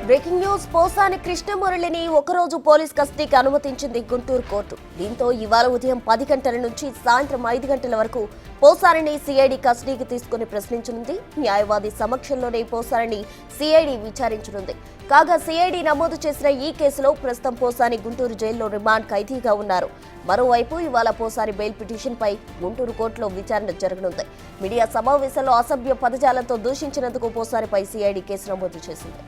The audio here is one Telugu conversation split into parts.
Breaking news. పోసాని కృష్ణమురళిని ఒకరోజు పోలీస్ కస్టడీకి అనుమతించింది గుంటూరు కోర్టు. దీంతో ఇవాళ ఉదయం 10 గంటల నుంచి సాయంత్రం 5 గంటల వరకు పోసానిని సిఐడి కస్టడీకి తీసుకుని ప్రశ్నించనుంది. న్యాయవాది సమక్షంలోనే పోసానిని సిఐడి విచారించనుంది. కాగా సిఐడి నమోదు చేసిన ఈ కేసులో ప్రస్తుతం పోసాని గుంటూరు జైల్లో రిమాండ్ ఖైదీగా ఉన్నారు. మరోవైపు ఇవాళ పోసాని బెయిల్ పిటిషన్పై గుంటూరు కోర్టులో విచారణ జరగనుంది. మీడియా సమావేశంలో అసభ్య పదజాలంతో దూషించినందుకు పోసానిపై సిఐడి కేసు నమోదు చేసింది.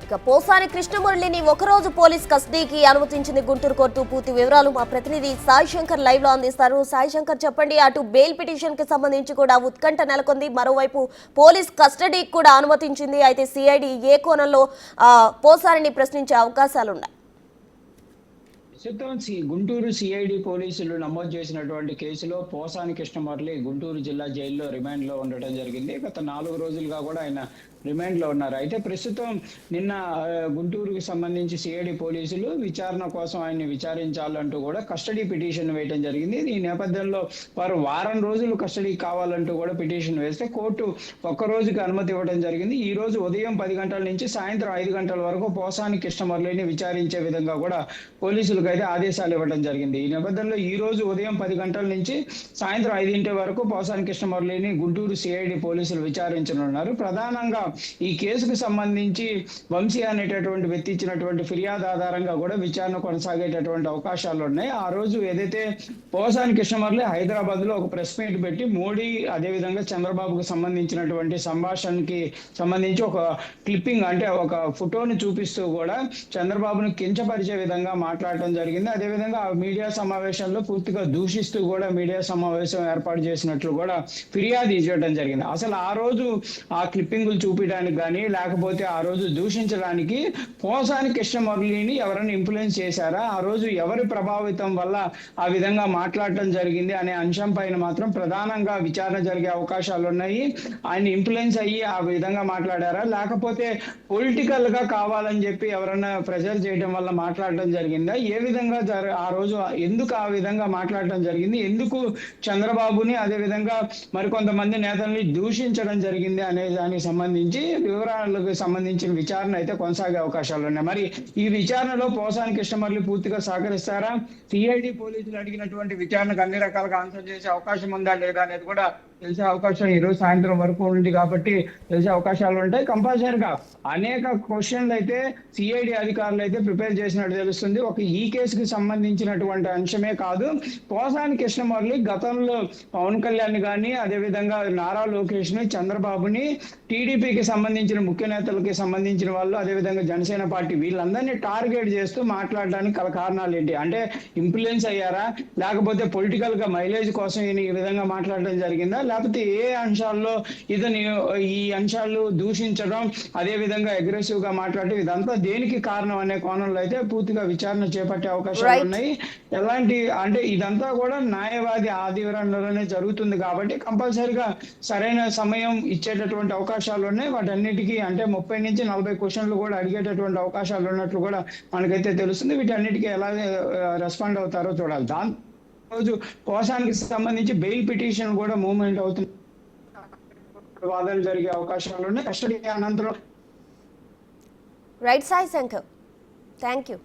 ఇక పోసాని కృష్ణమురళిని ఒకరోజు పోలీస్ కస్టడీకి అనుమతించింది గుంటూరు కోర్టు. పూర్తి వివరాలు మా ప్రతినిధి సాయి శంకర్ లైవ్ లో అందిస్తారు. సాయి శంకర్, చెప్పండి. అటు బెయిల్ పిటిషన్ కి సంబంధించి కూడా ఉత్కంఠ నెలకొంది. మరోవైపు పోలీస్ కస్టడీకి కూడా అనుమతించింది. అయితే సిఐడి ఏ కోణంలో పోసానిని ప్రశ్నించే అవకాశాలున్నాయి? ప్రస్తుతం గుంటూరు సిఐడి పోలీసులు నమోదు చేసినటువంటి కేసులో పోసాని కృష్ణమురళి గుంటూరు జిల్లా జైల్లో రిమాండ్ లో ఉండటం జరిగింది. గత 4 రోజులుగా కూడా ఆయన రిమాండ్ లో ఉన్నారు. అయితే ప్రస్తుతం నిన్న గుంటూరుకు సంబంధించి సిఐడి పోలీసులు విచారణ కోసం ఆయన్ని విచారించాలంటూ కూడా కస్టడీ పిటిషన్ వేయడం జరిగింది. ఈ నేపథ్యంలో వారు వారం రోజులు కస్టడీ కావాలంటూ కూడా పిటిషన్ వేస్తే కోర్టు ఒక్క రోజుకి అనుమతి ఇవ్వడం జరిగింది. ఈ రోజు ఉదయం 10 గంటల నుంచి సాయంత్రం 5 గంటల వరకు పోసాని కృష్ణమురళిని విచారించే విధంగా కూడా పోలీసులకు అయితే ఆదేశాలు ఇవ్వడం జరిగింది. ఈ నేపథ్యంలో ఈ రోజు ఉదయం 10 గంటల నుంచి సాయంత్రం 5 వరకు పోసాని కృష్ణమురళిని గుంటూరు సిఐడి పోలీసులు విచారించనున్నారు. ప్రధానంగా ఈ కేసుకు సంబంధించి వంశీ అనేటటువంటి వ్యక్తి ఇచ్చినటువంటి ఫిర్యాదు ఆధారంగా కూడా విచారణ కొనసాగేటటువంటి అవకాశాలు ఉన్నాయి. ఆ రోజు ఏదైతే పోసాని కృష్ణమురళి హైదరాబాద్ లో ఒక ప్రెస్ మీట్ పెట్టి మోడీ అదేవిధంగా చంద్రబాబుకు సంబంధించినటువంటి సంభాషణకి సంబంధించి ఒక క్లిప్పింగ్, అంటే ఒక ఫోటోని చూపిస్తూ కూడా చంద్రబాబును కించపరిచే విధంగా మాట్లాడటం జరిగింది. అదేవిధంగా ఆ మీడియా సమావేశంలో పూర్తిగా దూషిస్తూ కూడా మీడియా సమావేశం ఏర్పాటు చేసినట్లు కూడా ఫిర్యాదు ఇవ్వడం జరిగింది. అసలు ఆ రోజు ఆ క్లిప్పింగులు చూపించడానికి కానీ లేకపోతే ఆ రోజు దూషించడానికి పోసాని కృష్ణమురళిని ఎవరైనా ఇన్ఫ్లుయెన్స్ చేశారా, ఆ రోజు ఎవరి ప్రభావితం వల్ల ఆ విధంగా మాట్లాడటం జరిగింది అనే అంశం పైన మాత్రం ప్రధానంగా విచారణ జరిగే అవకాశాలు ఉన్నాయి. ఆయన ఇన్ఫ్లుయెన్స్ అయ్యి ఆ విధంగా మాట్లాడారా, లేకపోతే పొలిటికల్ గా కావాలని చెప్పి ఎవరైనా ప్రెజర్ చేయడం వల్ల మాట్లాడటం జరిగిందా, ఏ విధంగా ఆ రోజు ఎందుకు ఆ విధంగా మాట్లాడటం జరిగింది, ఎందుకు చంద్రబాబుని అదేవిధంగా మరికొంతమంది నేతల్ని దూషించడం జరిగింది అనే దానికి సంబంధించి వివరాలకు సంబంధించిన విచారణ అయితే కొనసాగే అవకాశాలు ఉన్నాయి. మరి ఈ విచారణలో పోసాని కృష్ణమురళి పూర్తిగా సహకరిస్తారా, సిఐడి పోలీసులు అడిగినటువంటి విచారణకు అన్ని రకాలుగా ఆన్సర్ చేసే అవకాశం ఉందా లేదా అనేది కూడా తెలిసే అవకాశం ఈ రోజు సాయంత్రం వరకు ఉంది కాబట్టి తెలిసే అవకాశాలు ఉంటాయి. కంపల్సరీగా అనేక క్వశ్చన్లు అయితే సిఐడి అధికారులు అయితే ప్రిపేర్ చేసినట్టు తెలుస్తుంది. ఒక ఈ కేసుకి సంబంధించినటువంటి అంశమే కాదు, పోసాని కృష్ణమురళి గతంలో పవన్ కళ్యాణ్ కానీ అదేవిధంగా నారా లోకేష్ ని, చంద్రబాబుని, టీడీపీకి సంబంధించిన ముఖ్య నేతలకి సంబంధించిన వాళ్ళు, అదేవిధంగా జనసేన పార్టీ వీళ్ళందరినీ టార్గెట్ చేస్తూ మాట్లాడడానికి గల కారణాలు ఏంటి, అంటే ఇన్ఫ్లుయెన్స్ అయ్యారా, లేకపోతే పొలిటికల్ గా మైలేజ్ కోసం ఈ విధంగా మాట్లాడడం జరిగిందా, లేకపోతే ఏ అంశాల్లో ఇతని ఈ అంశాలు దూషించడం అదేవిధంగా అగ్రెసివ్ గా మాట్లాడటం ఇదంతా దేనికి కారణం అనే కోణంలో అయితే పూర్తిగా విచారణ చేపట్టే అవకాశాలు ఉన్నాయి. ఎలాంటి అంటే ఇదంతా కూడా న్యాయవాది ఆదివరణలోనే జరుగుతుంది కాబట్టి కంపల్సరీగా సరైన సమయం ఇచ్చేటటువంటి అవకాశాలు ఉన్నాయి. వాటన్నిటికీ అంటే 30 నుంచి 40 క్వశ్చన్లు కూడా అడిగేటటువంటి అవకాశాలు ఉన్నట్లు కూడా మనకైతే తెలుస్తుంది. వీటన్నిటికీ ఎలా రెస్పాండ్ అవుతారో చూడాలి. దాని రోజు పోసానికి సంబంధించి బెయిల్ పిటిషన్ కూడా మూవ్మెంట్ అవుతుంది, వాదనలు జరిగే అవకాశాలు ఉన్నాయి. కస్టడీ అనంతరం. Right Sai Shankar, thank you.